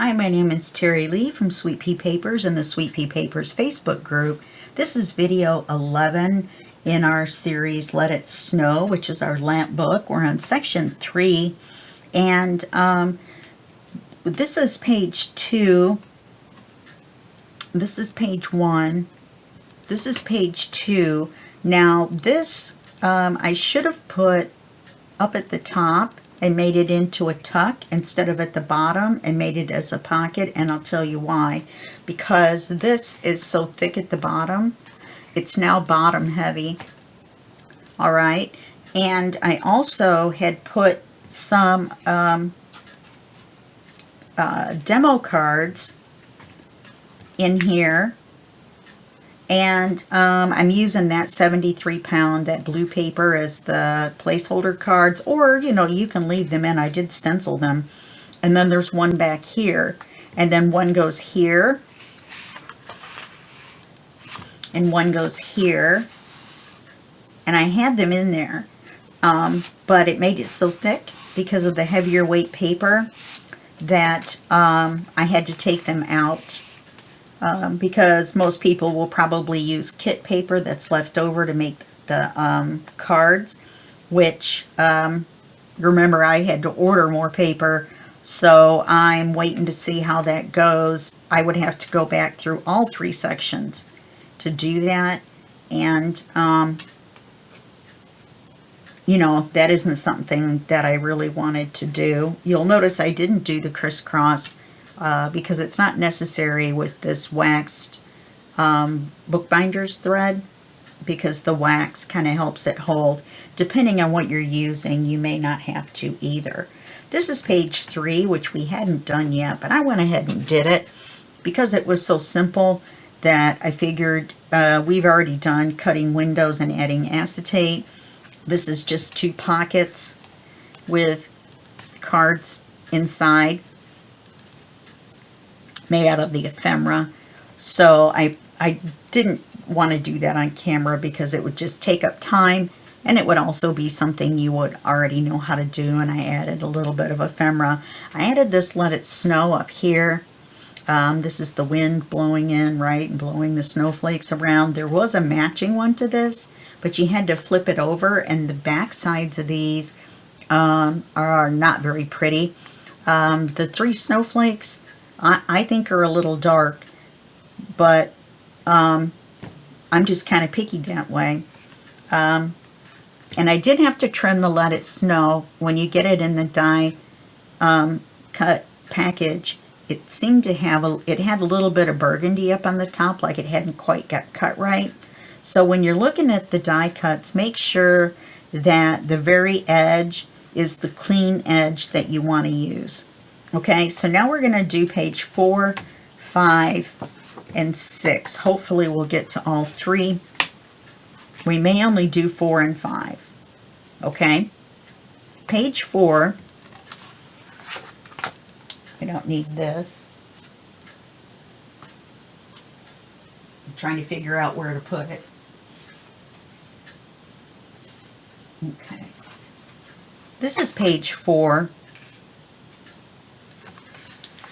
Hi, my name is Terry Lee from Sweet Pea Papers and the Sweet Pea Papers Facebook group. This is video 11 in our series Let It Snow, which is our lamp book. We're on section 3, and this is page 2. This is page 1. This is page 2. Now this I should have put up at the top and made it into a tuck instead of at the bottom and made it as a pocket, and I'll tell you why. Because this is so thick at the bottom, it's now bottom heavy. All right, and I also had put some demo cards in here, and I'm using that 73-pound, that blue paper, as the placeholder cards, or you can leave them in. I did stencil them. And then there's one back here, and then one goes here, and one goes here, and I had them in there, but it made it so thick because of the heavier weight paper that I had to take them out. Because most people will probably use kit paper that's left over to make the cards, which remember, I had to order more paper, so I'm waiting to see how that goes. I would have to go back through all 3 sections to do that, and that isn't something that I really wanted to do. You'll notice I didn't do the crisscross because it's not necessary with this waxed bookbinder's thread, because the wax kind of helps it hold. Depending on what you're using, you may not have to either. This is page 3, which we hadn't done yet, but I went ahead and did it because it was so simple that I figured we've already done cutting windows and adding acetate. This is just 2 pockets with cards inside, made out of the ephemera. So I didn't want to do that on camera because it would just take up time, and it would also be something you would already know how to do, and I added a little bit of ephemera. I added this Let It Snow up here. This is the wind blowing in, right, and blowing the snowflakes around. There was a matching one to this, but you had to flip it over, and the back sides of these are not very pretty. The 3 snowflakes I think are a little dark, but I'm just kind of picky that way. And I did have to trim the Let It Snow. When you get it in the die cut package, it seemed to have it had a little bit of burgundy up on the top, like it hadn't quite got cut right. So when you're looking at the die cuts, make sure that the very edge is the clean edge that you want to use. Okay, so now we're going to do page 4, 5, and 6. Hopefully we'll get to all 3. We may only do 4 and 5. Okay, page 4. I don't need this. I'm trying to figure out where to put it. Okay, this is page 4.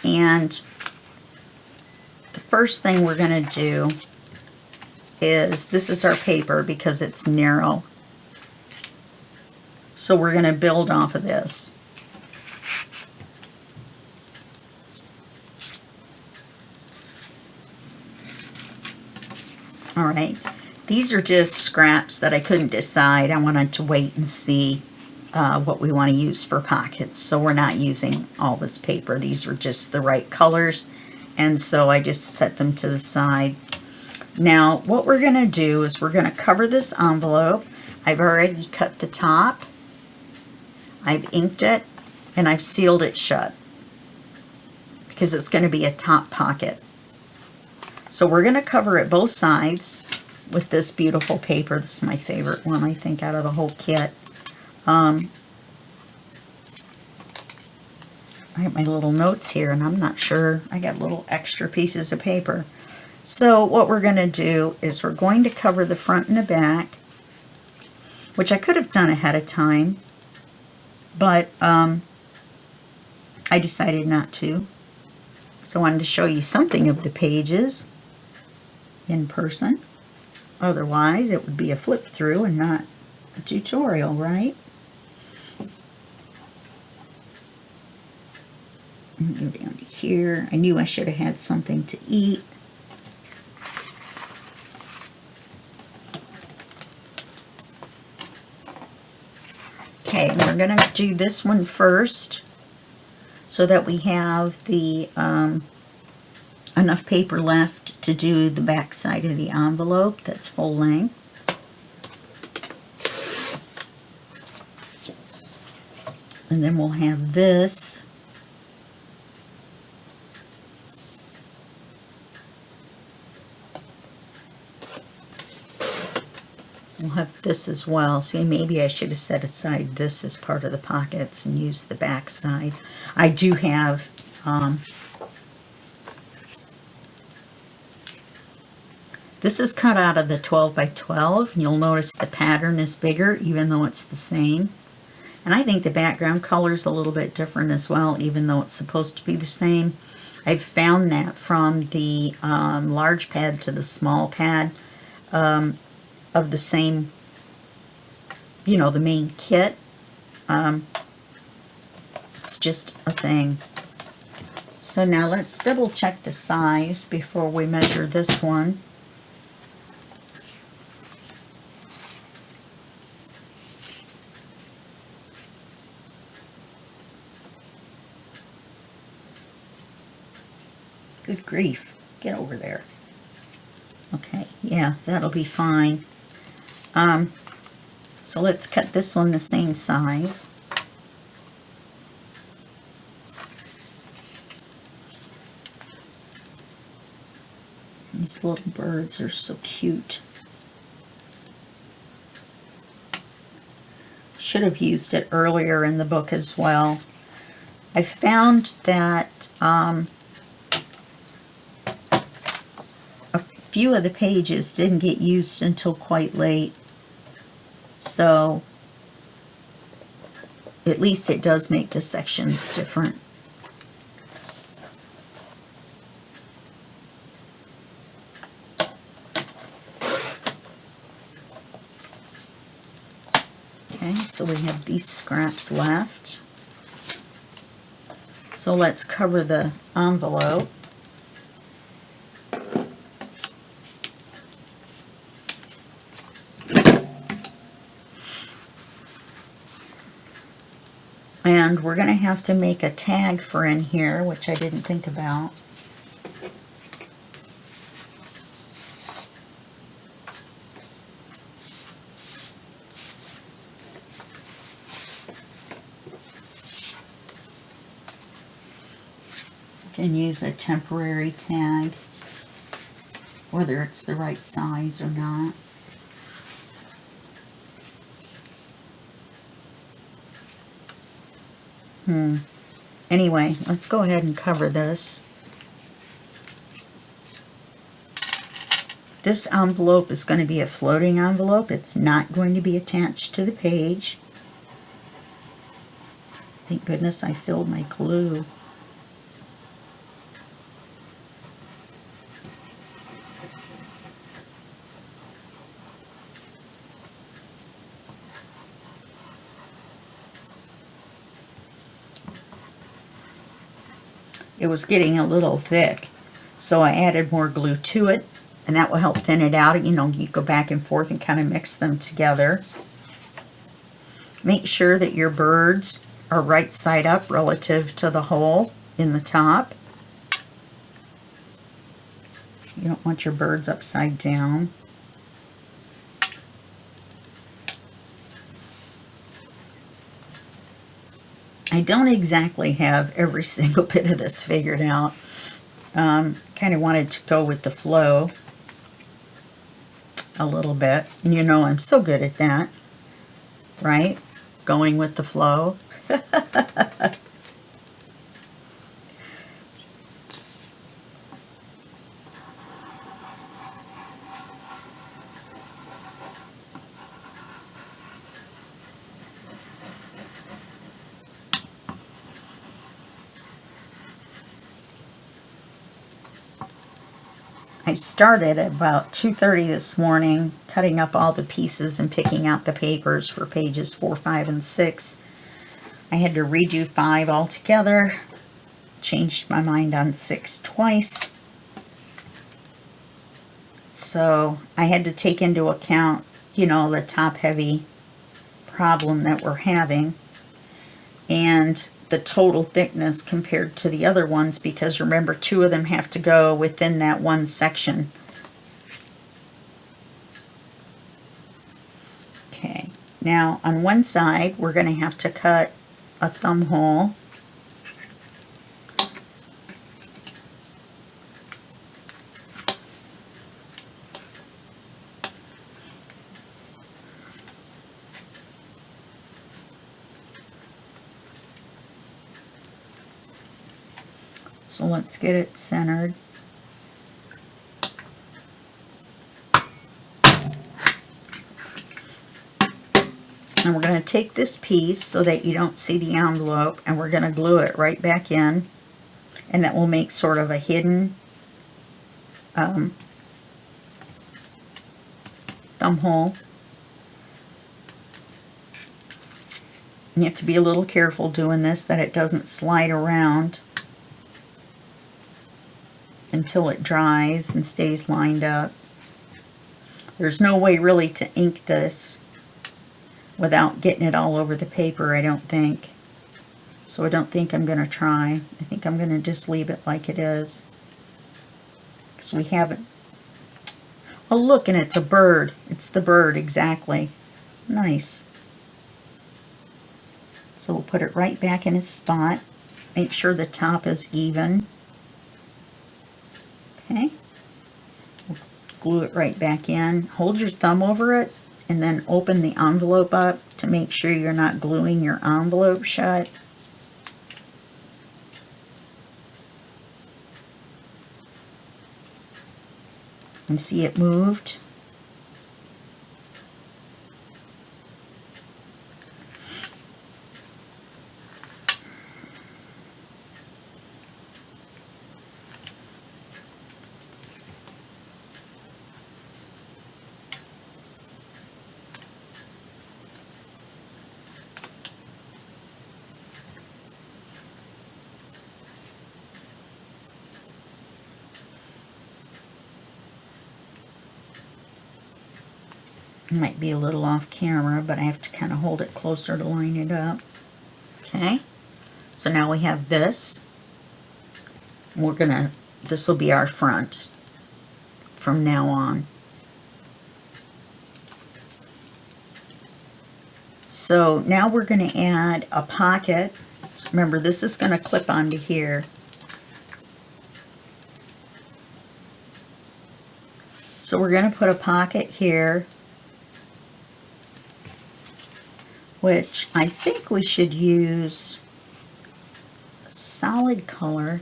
And the first thing we're going to do is, this is our paper because it's narrow. So we're going to build off of this. All right. These are just scraps that I couldn't decide. I wanted to wait and see what we want to use for pockets. So we're not using all this paper. These were just the right colors, and so I just set them to the side. Now what we're going to do is we're going to cover this envelope. I've already cut the top, I've inked it, and I've sealed it shut because it's going to be a top pocket. So we're going to cover it both sides with this beautiful paper. This is my favorite one, I think, out of the whole kit. I have my little notes here, and I'm not sure. I got little extra pieces of paper. So what we're going to do is we're going to cover the front and the back, which I could have done ahead of time, but I decided not to. So I wanted to show you something of the pages in person. Otherwise, it would be a flip through and not a tutorial, right? Go down to here. I knew I should have had something to eat. Okay, we're going to do this one first so that we have the enough paper left to do the back side of the envelope that's full length. And then we'll have this. We'll have this as well. See, maybe I should have set aside this as part of the pockets and used the back side. I do have this is cut out of the 12 by 12. You'll notice the pattern is bigger even though it's the same. And I think the background color is a little bit different as well, even though it's supposed to be the same. I've found that from the large pad to the small pad of the same, you know, the main kit. It's just a thing. So now let's double check the size before we measure this one. Good grief, get over there. Okay, yeah, that'll be fine. So let's cut this one the same size. These little birds are so cute. Should have used it earlier in the book as well. I found that a few of the pages didn't get used until quite late. So at least it does make the sections different. Okay, so we have these scraps left. So let's cover the envelope. And we're going to have to make a tag for in here, which I didn't think about. You can use a temporary tag, whether it's the right size or not. Anyway, let's go ahead and cover this. This envelope is going to be a floating envelope. It's not going to be attached to the page. Thank goodness I filled my glue. It was getting a little thick, so I added more glue to it, and that will help thin it out. You know, you go back and forth and kind of mix them together. Make sure that your birds are right side up relative to the hole in the top. You don't want your birds upside down. I don't exactly have every single bit of this figured out. Kind of wanted to go with the flow a little bit. And you know I'm so good at that, right? Going with the flow. I started at about 2:30 this morning, cutting up all the pieces and picking out the papers for pages 4, 5, and 6. I had to redo 5 altogether. Changed my mind on 6 twice. So I had to take into account, the top-heavy problem that we're having, and the total thickness compared to the other ones, because remember, 2 of them have to go within that one section. Okay, now on one side we're going to have to cut a thumb hole. So let's get it centered. And we're going to take this piece so that you don't see the envelope, and we're going to glue it right back in, and that will make sort of a hidden thumb hole. And you have to be a little careful doing this, that it doesn't slide around until it dries and stays lined up. There's no way really to ink this without getting it all over the paper, I don't think. So I don't think I'm going to try. I think I'm going to just leave it like it is. Because we haven't... Oh, look, and it's a bird. It's the bird, exactly. Nice. So we'll put it right back in its spot. Make sure the top is even. Okay. We'll glue it right back in. Hold your thumb over it, and then open the envelope up to make sure you're not gluing your envelope shut. And see it moved? It might be a little off camera, but I have to kind of hold it closer to line it up. Okay, so now we have this. This will be our front from now on. So now we're going to add a pocket. Remember, this is going to clip onto here. So we're going to put a pocket here, which I think we should use a solid color.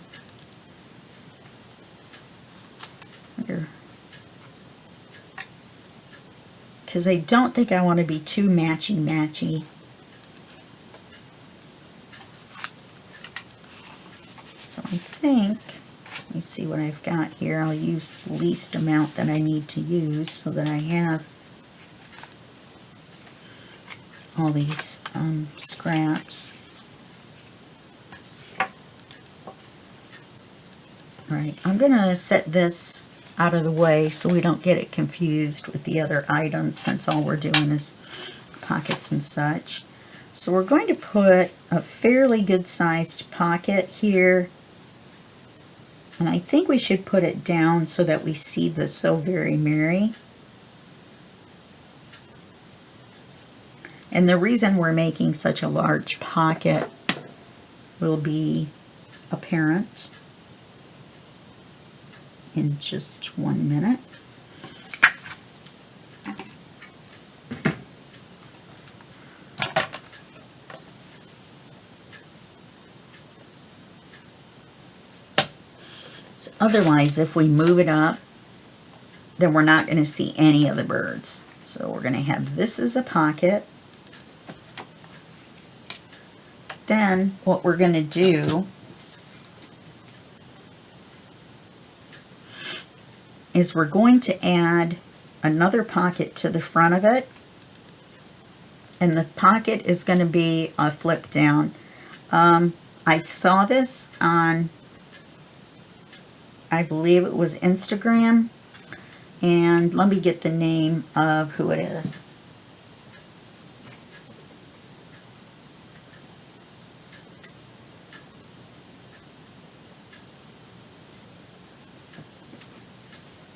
Because I don't think I want to be too matchy-matchy. So I think, let me see what I've got here. I'll use the least amount that I need to use so that I have all these scraps. Right, I'm going to set this out of the way so we don't get it confused with the other items, since all we're doing is pockets and such. So we're going to put a fairly good sized pocket here, and I think we should put it down so that we see the So Very Merry. And the reason we're making such a large pocket will be apparent in just 1 minute. So otherwise, if we move it up, then we're not going to see any of the birds. So we're going to have this as a pocket. Then what we're going to do is we're going to add another pocket to the front of it, and the pocket is going to be a flip down. I saw this on, I believe it was Instagram, and let me get the name of who it is.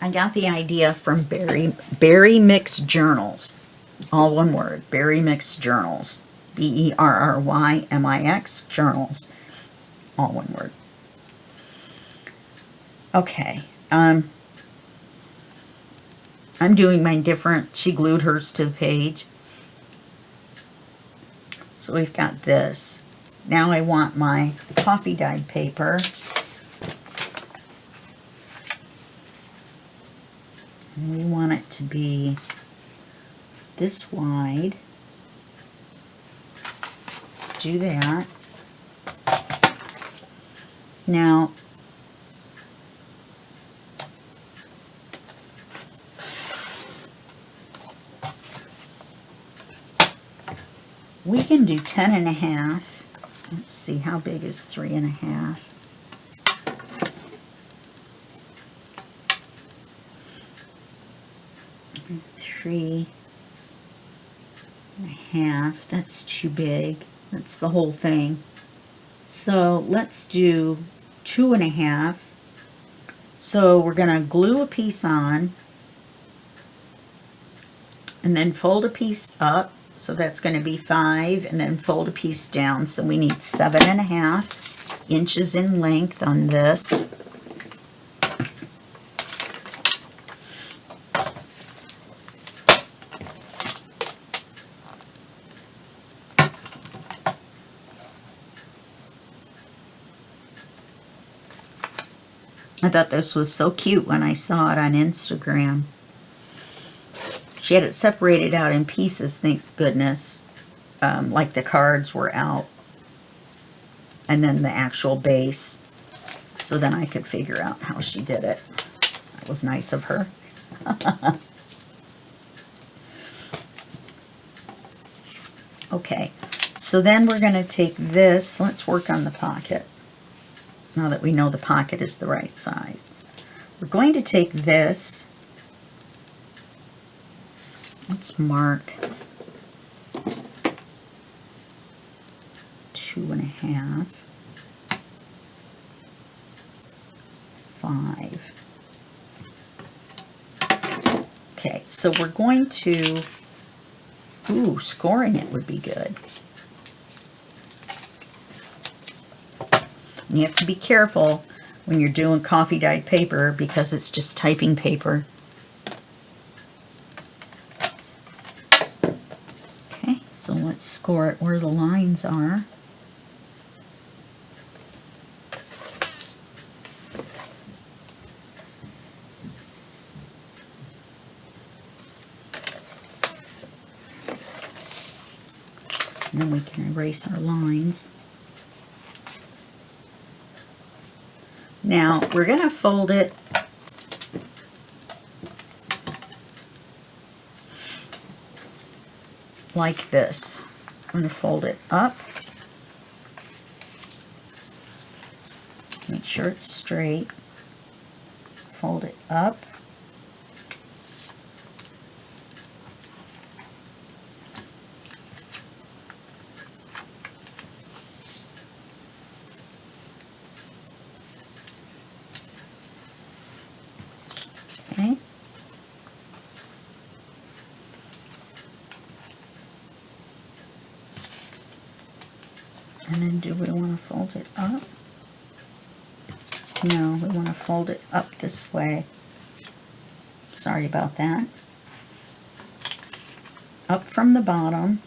I got the idea from Berry Mix Journals. All one word, Berry Mix Journals. BERRYMIX Journals. All one word. Okay. I'm doing mine different. She glued hers to the page. So we've got this. Now I want my coffee dyed paper. And we want it to be this wide. Let's do that. Now, we can do 10.5. Let's see, how big is 3.5? Three and a half. That's too big. That's the whole thing. So let's do 2.5. So we're going to glue a piece on and then fold a piece up. So that's going to be 5, and then fold a piece down. So we need 7.5 inches in length on this. I thought this was so cute when I saw it on Instagram. She had it separated out in pieces, thank goodness, like the cards were out, and then the actual base, so then I could figure out how she did it. That was nice of her. Okay, so then we're going to take this. Let's work on the pocket. Now that we know the pocket is the right size, we're going to take this. Let's mark 2.5, 5. Okay, so we're going to, scoring it would be good. And you have to be careful when you're doing coffee dyed paper because it's just typing paper. Okay, so let's score it where the lines are. And then we can erase our lines. Now, we're going to fold it like this. I'm going to fold it up. Make sure it's straight. Fold it up. Okay. And then do we want to fold it up? No, we want to fold it up this way. Sorry about that. Up from the bottom.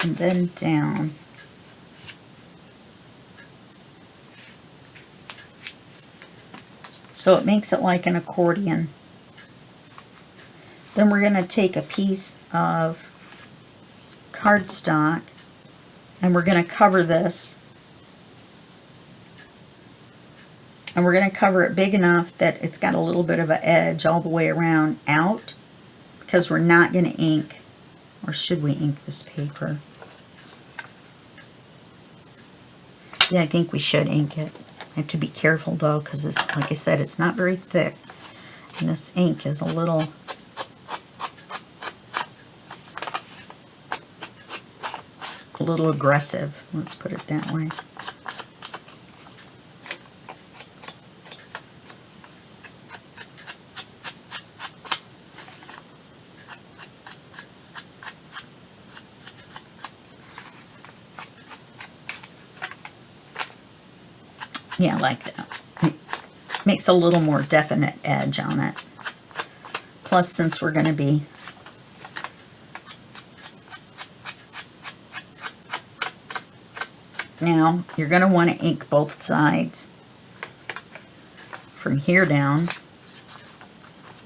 And then down. So it makes it like an accordion. Then we're going to take a piece of cardstock and we're going to cover this And we're going to cover it big enough that it's got a little bit of an edge all the way around out, because we're not going to ink, or should we ink this paper? Yeah, I think we should ink it. I have to be careful though, because this, like I said, it's not very thick. And this ink is a little aggressive. Let's put it that way. Yeah, like that. It makes a little more definite edge on it. Plus, since we're going to be now, you're going to want to ink both sides from here down.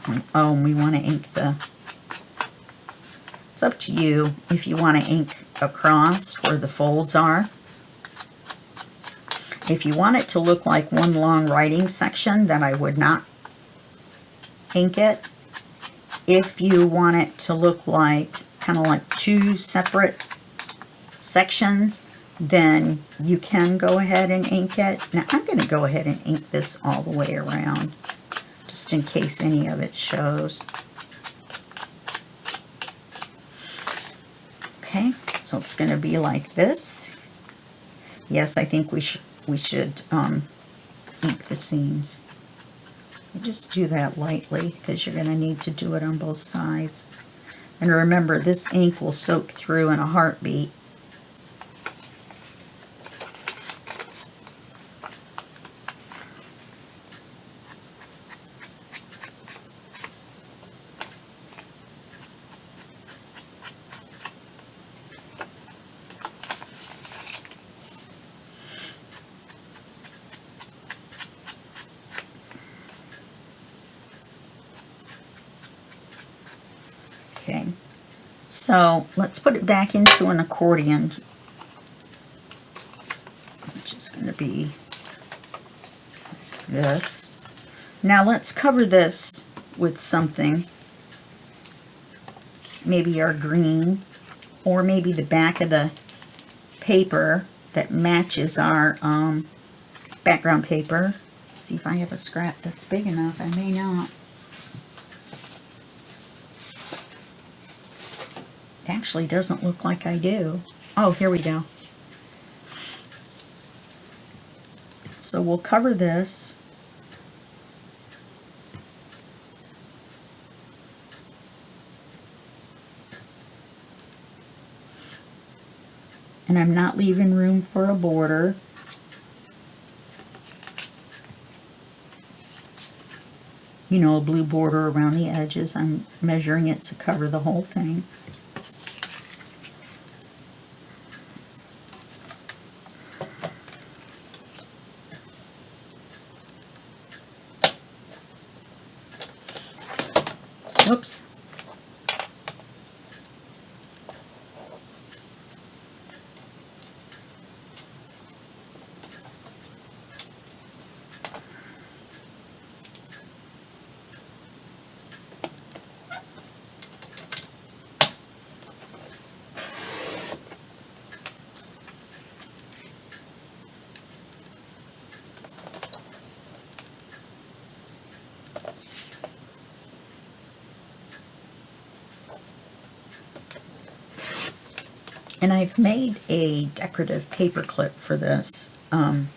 And, oh, and we want to ink it's up to you if you want to ink across where the folds are. If you want it to look like one long writing section, then I would not ink it. If you want it to look like kind of like two separate sections, then you can go ahead and ink it. Now I'm going to go ahead and ink this all the way around, just in case any of it shows. Okay, so it's going to be like this. Yes, I think we should ink the seams. Just do that lightly, because you're going to need to do it on both sides. And remember, this ink will soak through in a heartbeat. Okay, so let's put it back into an accordion, which is going to be this. Now let's cover this with something, maybe our green, or maybe the back of the paper that matches our background paper. Let's see if I have a scrap that's big enough. I may not. Actually doesn't look like I do. Oh, here we go. So we'll cover this. And I'm not leaving room for a border. You know, a blue border around the edges. I'm measuring it to cover the whole thing. Whoops. And I've made a decorative paper clip for this. In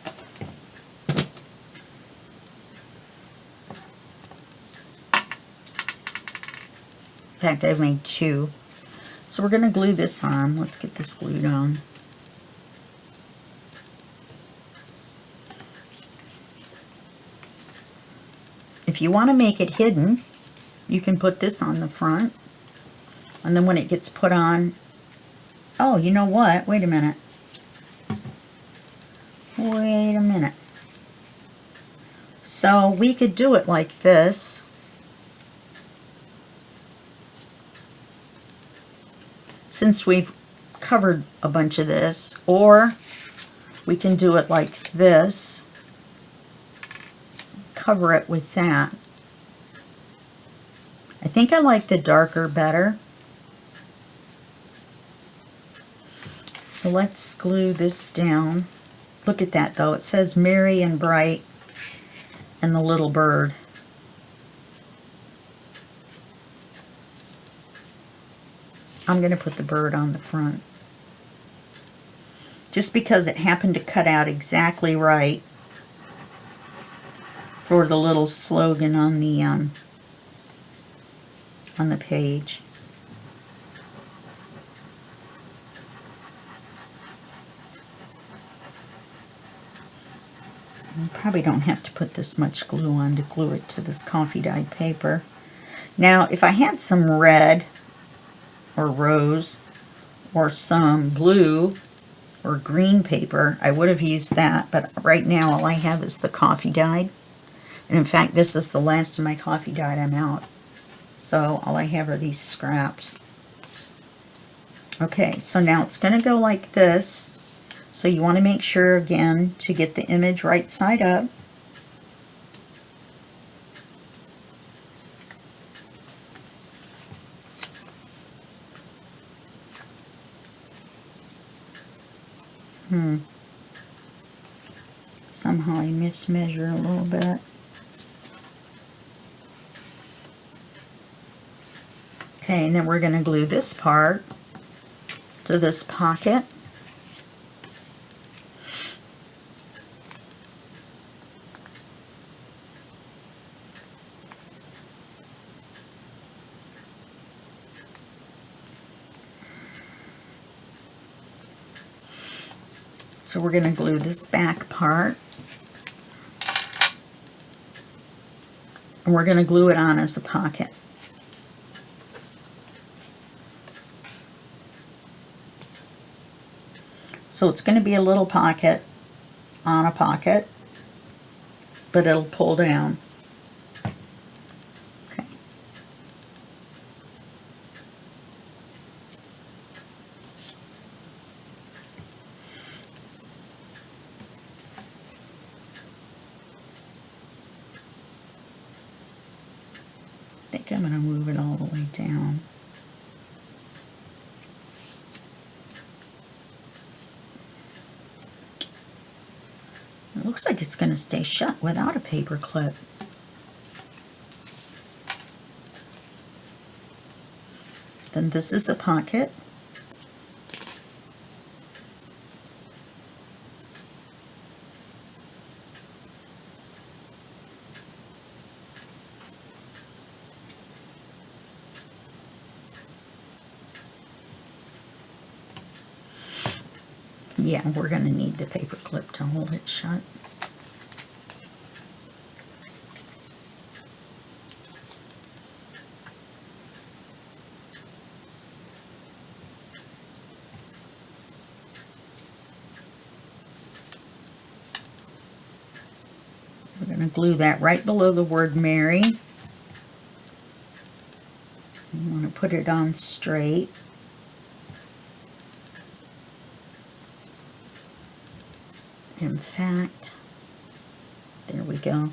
fact, I've made two. So we're going to glue this on. Let's get this glued on. If you want to make it hidden, you can put this on the front. And then when it gets put on, oh, you know what? Wait a minute. Wait a minute. So we could do it like this. Since we've covered a bunch of this, or we can do it like this. cover it with that. I think I like the darker better. So let's glue this down. Look at that though. It says merry and bright and the little bird. I'm going to put the bird on the front. Just because it happened to cut out exactly right for the little slogan on the page. You probably don't have to put this much glue on to glue it to this coffee dyed paper. Now, if I had some red or rose or some blue or green paper, I would have used that, but right now all I have is the coffee dyed. And in fact, this is the last of my coffee dyed. I'm out. So all I have are these scraps. Okay, so now it's going to go like this. So you want to make sure, again, to get the image right side up. Somehow I mismeasure a little bit. Okay, and then we're going to glue this part to this pocket. So we're going to glue this back part. And we're going to glue it on as a pocket. So it's going to be a little pocket on a pocket, but it'll pull down. Okay. I think I'm going to move it all the way down. It looks like it's going to stay shut without a paper clip. Then this is a pocket. Yeah, we're going to need the paper clip to hold it shut. We're going to glue that right below the word Mary. You want to put it on straight. In fact, there we go.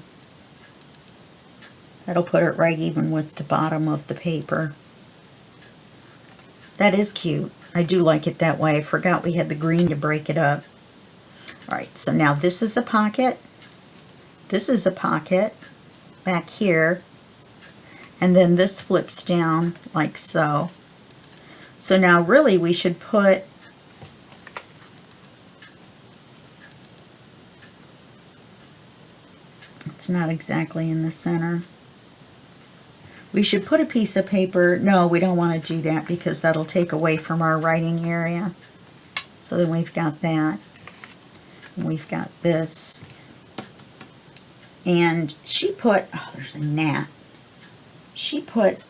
That'll put it right even with the bottom of the paper. That is cute. I do like it that way. I forgot we had the green to break it up. Alright, so now this is a pocket. This is a pocket back here. And then this flips down like so. So now really we should put it's not exactly in the center. We should put a piece of paper. No, we don't want to do that because that'll take away from our writing area. So then we've got that. And we've got this. And she put, oh, there's a gnat. She put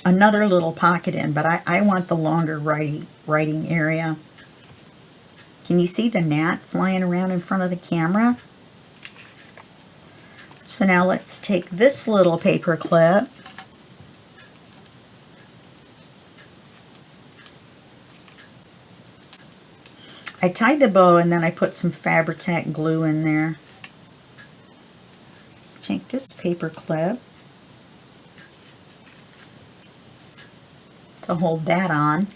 another little pocket in, but I want the longer writing area. Can you see the gnat flying around in front of the camera? So now let's take this little paper clip. I tied the bow and then I put some Fabri-Tac glue in there. take this paper clip to hold that on.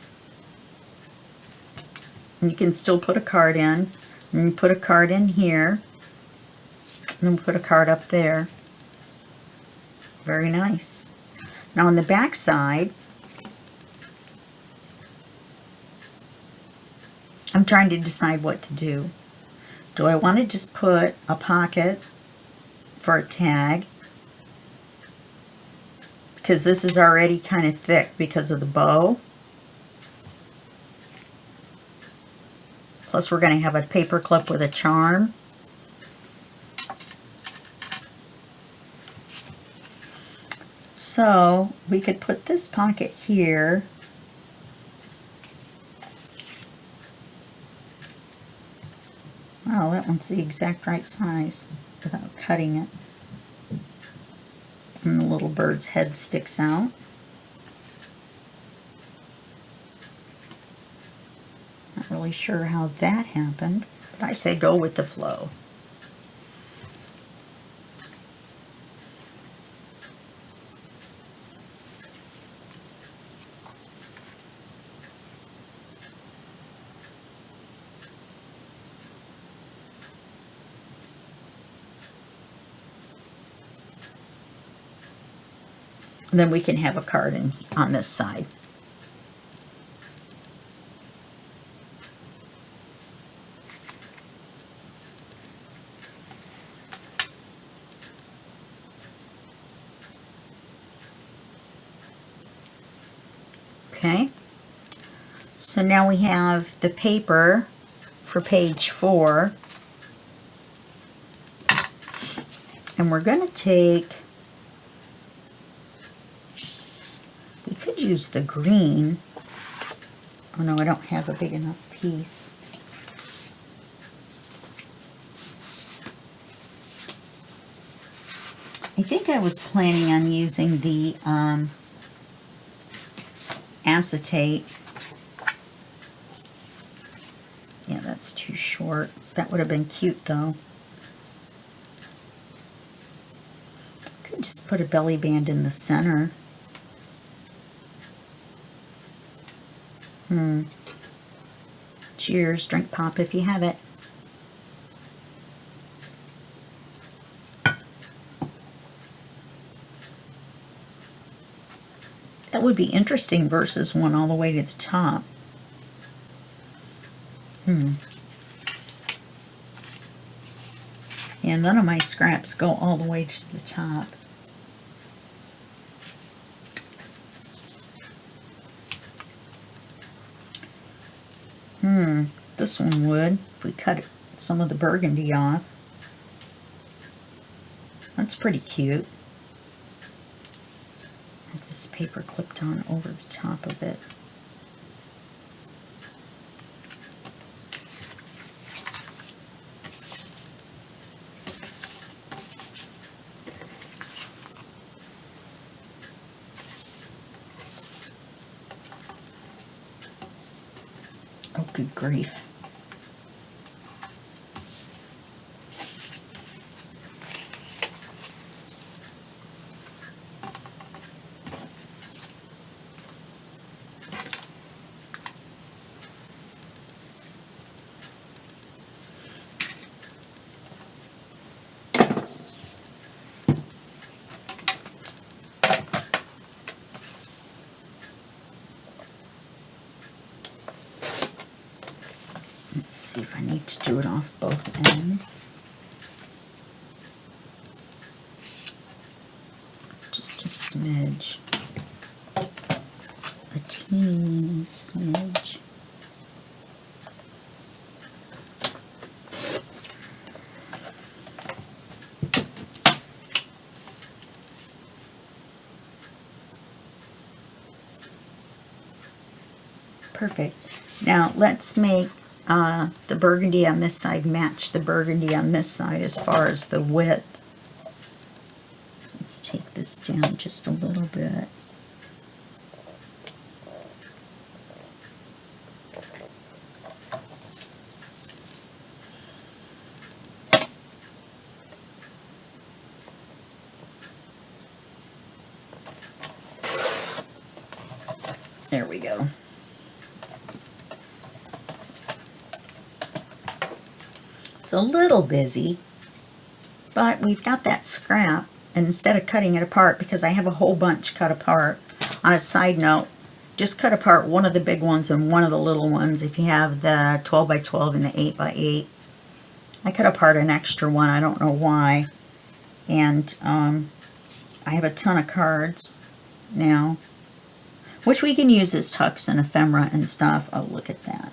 And you can still put a card in. And you put a card in here. And then put a card up there. Very nice. Now on the back side, I'm trying to decide what to do. Do I want to just put a pocket for a tag? Because this is already kind of thick because of the bow. Plus we're going to have a paper clip with a charm. So we could put this pocket here. Wow, that one's the exact right size without cutting it. And the little bird's head sticks out. Not really sure how that happened, but I say go with the flow. And then we can have a card on this side. Okay, so now we have the paper for page 4. And we're going to take, we could use the green. Oh no, I don't have a big enough piece. I think I was planning on using the acetate. Yeah, that's too short. That would have been cute though. Could just put a belly band in the center. Cheers, drink pop if you have it. That would be interesting versus one all the way to the top. Yeah, none of my scraps go all the way to the top. This one would, if we cut some of the burgundy off. That's pretty cute. Have this paper clipped on over the top of it. Oh, good grief. Let's see if I need to do it off both ends. Just a smidge. A teeny smidge. Perfect. Now let's make the burgundy on this side match the burgundy on this side as far as the width. Let's take this down just a little bit. There we go. It's a little busy, but we've got that scrap, and instead of cutting it apart, because I have a whole bunch cut apart, on a side note, just cut apart one of the big ones and one of the little ones if you have the 12 by 12 and the 8 by 8. I cut apart an extra one, I don't know why, and I have a ton of cards now, which we can use as tucks and ephemera and stuff. Oh, look at that.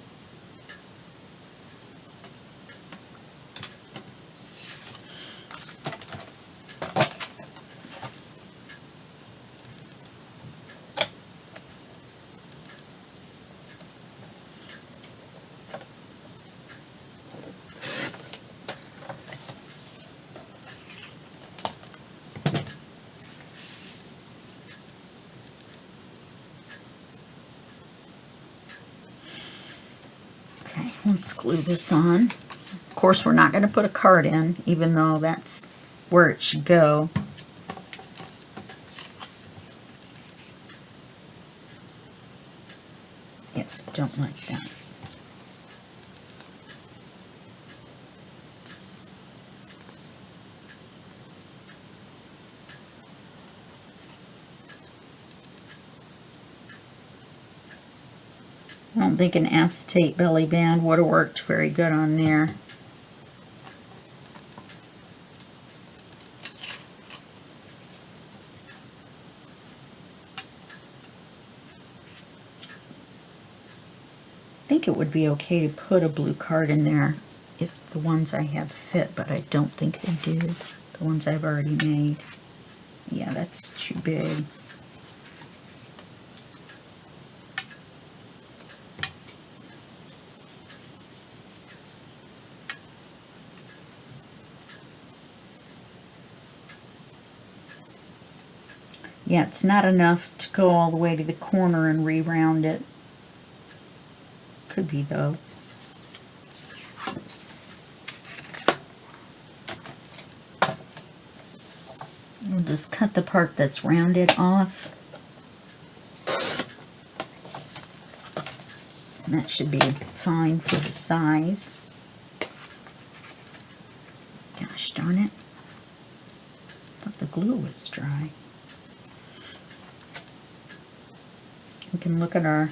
Let's glue this on. Of course, we're not going to put a card in, even though that's where it should go. Yes, I don't like that. I don't think an acetate belly band would have worked very good on there. I think it would be okay to put a blue card in there if the ones I have fit, but I don't think they do. The ones I've already made. Yeah, that's too big. Yeah, it's not enough to go all the way to the corner and re-round it. Could be, though. We'll just cut the part that's rounded off. And that should be fine for the size. Gosh darn it. I thought the glue was dry. We can look at our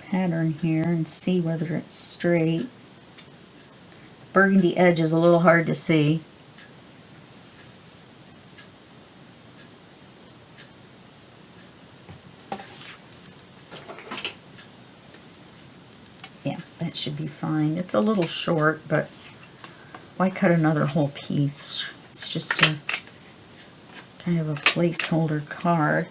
pattern here and see whether it's straight. Burgundy edge is a little hard to see. Yeah, that should be fine. It's a little short, but why cut another whole piece? It's just a kind of a placeholder card.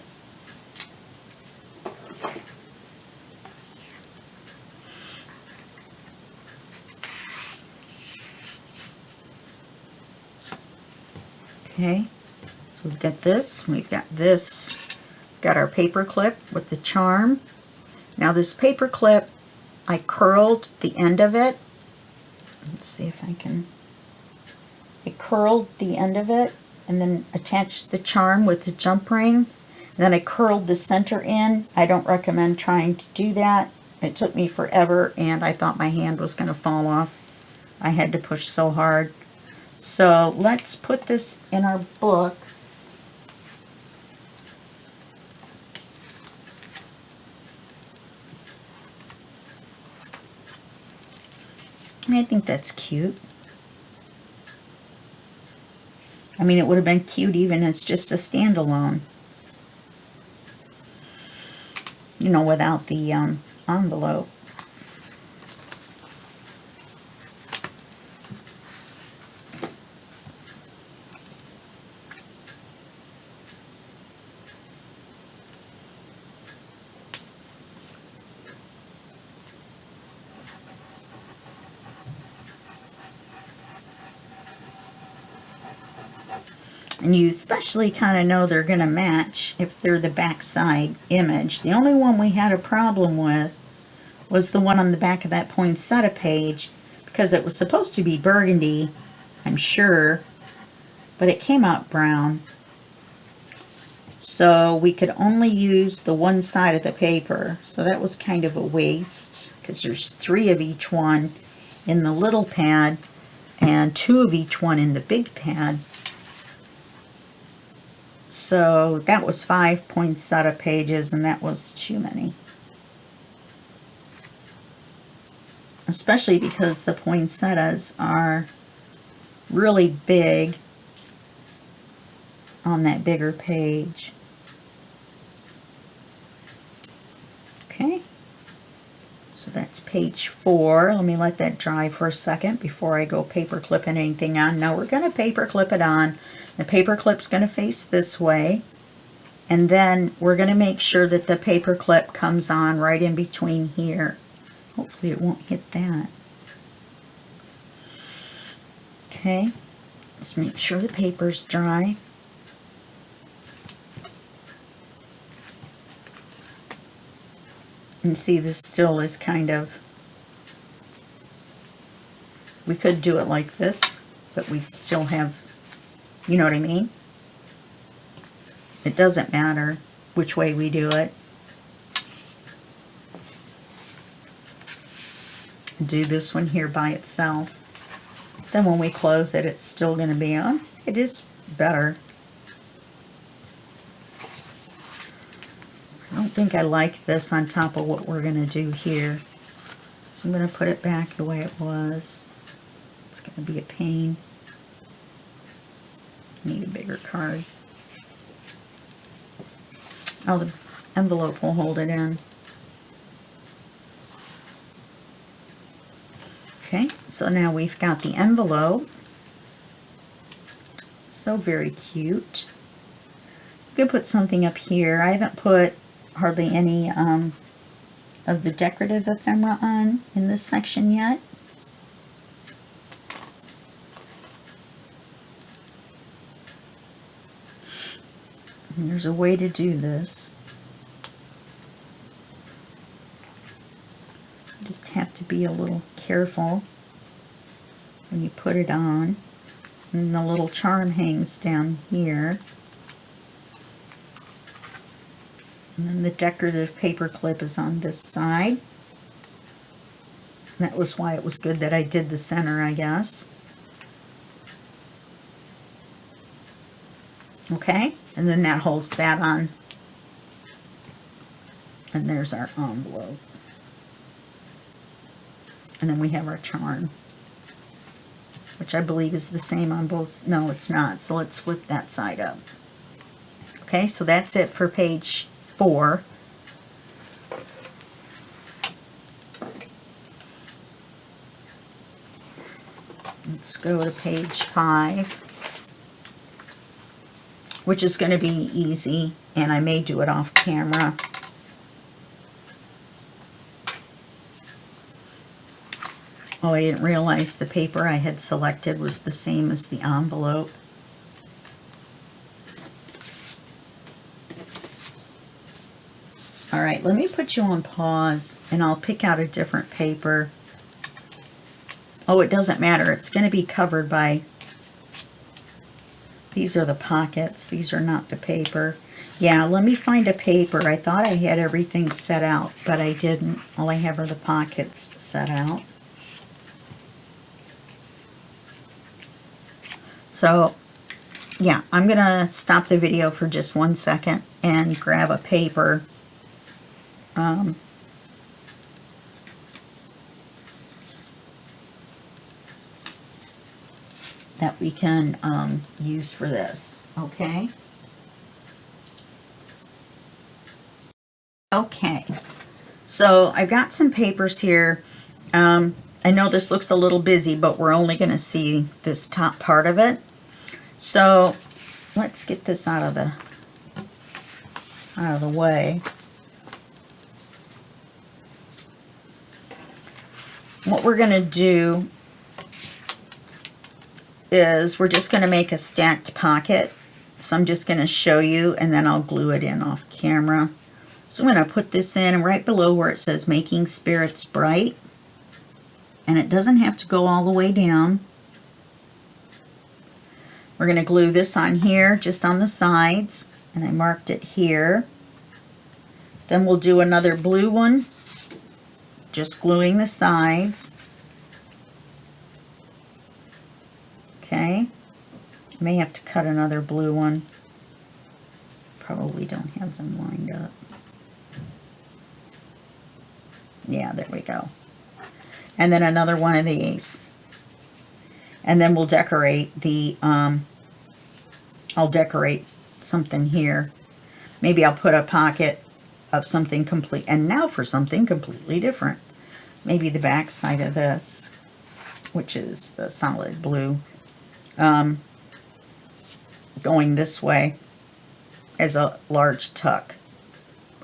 Okay, so we've got this, we've got this, got our paper clip with the charm. Now this paper clip, I curled the end of it. Let's see if I can. I curled the end of it and then attached the charm with the jump ring. And then I curled the center in. I don't recommend trying to do that. It took me forever and I thought my hand was going to fall off. I had to push so hard. So let's put this in our book. I think that's cute. I mean, it would have been cute even as just a standalone. You know, without the envelope. And you especially kind of know they're going to match if they're the backside image. The only one we had a problem with was the one on the back of that poinsettia page, because it was supposed to be burgundy, I'm sure, but it came out brown. So we could only use the one side of the paper. So that was kind of a waste because there's 3 of each one in the little pad and 2 of each one in the big pad. So that was 5 poinsettia pages, and that was too many. Especially because the poinsettias are really big on that bigger page. Okay, so that's page 4. Let me let that dry for a second before I go paper clipping anything on. Now we're going to paper clip it on. The paper clip's going to face this way, and then we're going to make sure that the paper clip comes on right in between here. Hopefully it won't hit that. Okay, just make sure the paper's dry. And see, this still is kind of, we could do it like this, but we'd still have, you know what I mean? It doesn't matter which way we do it. Do this one here by itself. Then when we close it, it's still going to be on. It is better. I don't think I like this on top of what we're going to do here. So I'm going to put it back the way it was. It's going to be a pain. Need a bigger card. Oh, the envelope will hold it in. Okay, so now we've got the envelope. So very cute. You could put something up here. I haven't put hardly any of the decorative ephemera on in this section yet. And there's a way to do this. You just have to be a little careful when you put it on. And the little charm hangs down here. And then the decorative paper clip is on this side. That was why it was good that I did the center, I guess. Okay, and then that holds that on. And there's our envelope. And then we have our charm, which I believe is the same on both. No, it's not. So let's flip that side up. Okay, so that's it for page 4. Let's go to page 5, which is going to be easy, and I may do it off camera. Oh, I didn't realize the paper I had selected was the same as the envelope. All right, let me put you on pause, and I'll pick out a different paper. Oh, it doesn't matter. It's going to be covered by, these are the pockets. These are not the paper. Yeah, let me find a paper. I thought I had everything set out, but I didn't. All I have are the pockets set out. So, yeah, I'm going to stop the video for just 1 second and grab a paper. That we can use for this, okay? Okay, so I've got some papers here. I know this looks a little busy, but we're only going to see this top part of it. So let's get this out of the way. What we're going to do is we're just going to make a stacked pocket. So I'm just going to show you, and then I'll glue it in off camera. So I'm going to put this in right below where it says Making Spirits Bright. And it doesn't have to go all the way down. We're going to glue this on here, just on the sides. And I marked it here. Then we'll do another blue one, just gluing the sides. Okay. May have to cut another blue one. Probably don't have them lined up. Yeah, there we go. And then another one of these. And then we'll decorate the, I'll decorate something here. Maybe I'll put a pocket of something complete. And now for something completely different. Maybe the back side of this, which is the solid blue, going this way as a large tuck.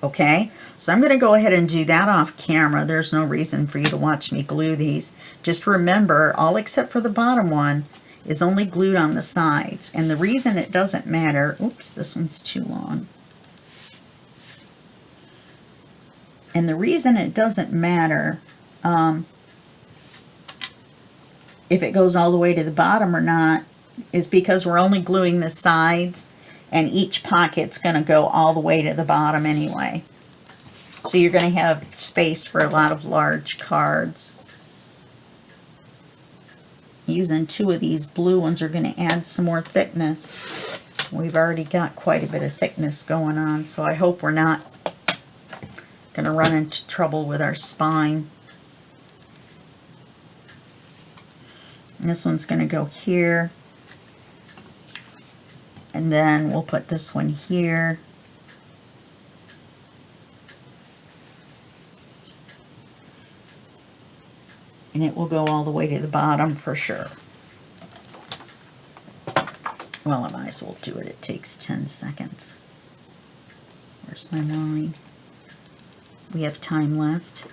Okay, so I'm going to go ahead and do that off camera. There's no reason for you to watch me glue these. Just remember, all except for the bottom one is only glued on the sides. And the reason it doesn't matter, oops, this one's too long. And the reason it doesn't matter if it goes all the way to the bottom or not is because we're only gluing the sides, and each pocket's going to go all the way to the bottom anyway. So you're going to have space for a lot of large cards. Using two of these blue ones are going to add some more thickness. We've already got quite a bit of thickness going on, so I hope we're not going to run into trouble with our spine. And this one's going to go here. And then we'll put this one here. And it will go all the way to the bottom for sure. Well, I might as well do it. It takes 10 seconds. Where's my line? We have time left.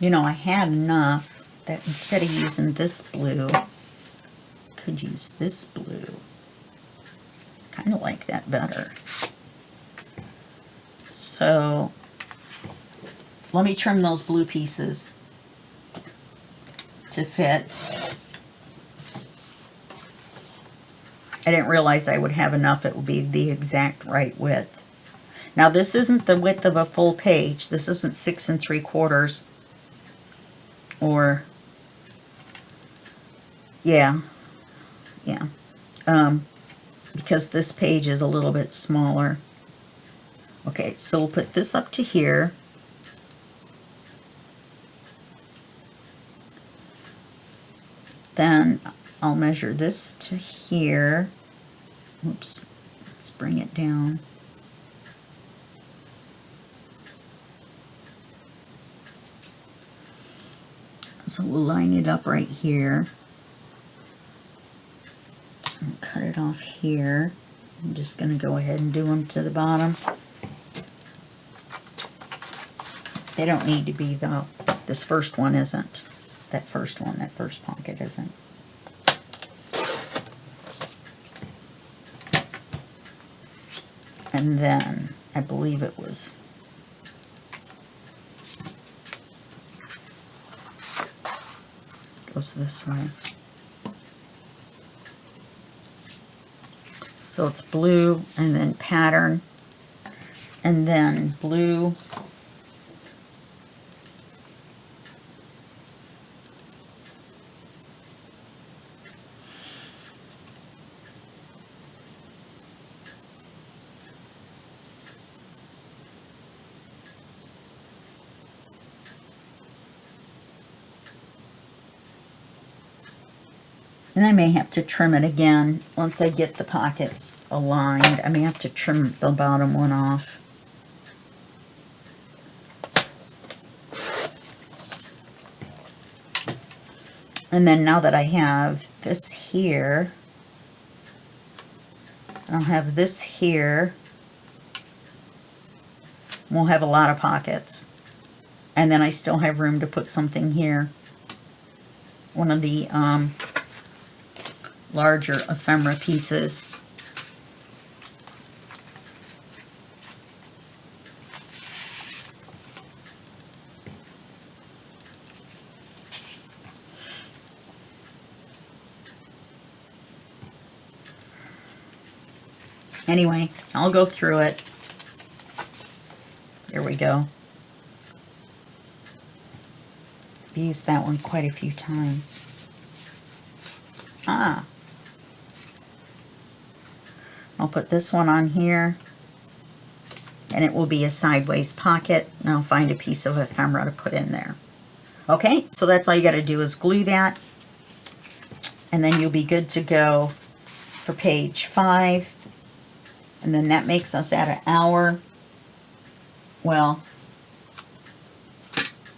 You know, I had enough that instead of using this blue, I could use this blue. Kind of like that better. So let me trim those blue pieces to fit. I didn't realize I would have enough. It would be the exact right width. Now this isn't the width of a full page. This isn't 6 3/4. Or, yeah, because this page is a little bit smaller. Okay, so we'll put this up to here. Then I'll measure this to here. Oops, let's bring it down. So we'll line it up right here. And cut it off here. I'm just going to go ahead and do them to the bottom. They don't need to be though. This first one isn't. That first one, that first pocket isn't. And then I believe it was goes this way. So it's blue and then pattern and then blue and I may have to trim it again once I get the pockets aligned. I may have to trim the bottom one off. And then now that I have this here, I'll have this here. We'll have a lot of pockets. And then I still have room to put something here. One of the larger ephemera pieces. Anyway, I'll go through it. There we go. I've used that one quite a few times. I'll put this one on here, and it will be a sideways pocket, and I'll find a piece of ephemera to put in there. Okay, so that's all you got to do is glue that, and then you'll be good to go for page 5. And then that makes us at an hour. Well,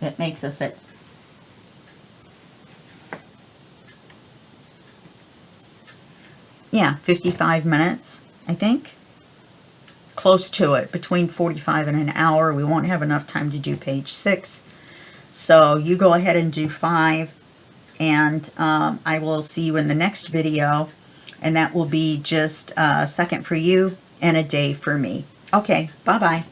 it makes us at yeah, 55 minutes, I think. Close to it, between 45 and an hour. We won't have enough time to do page 6. So you go ahead and do 5, and I will see you in the next video, and that will be just a second for you and a day for me. Okay, bye-bye.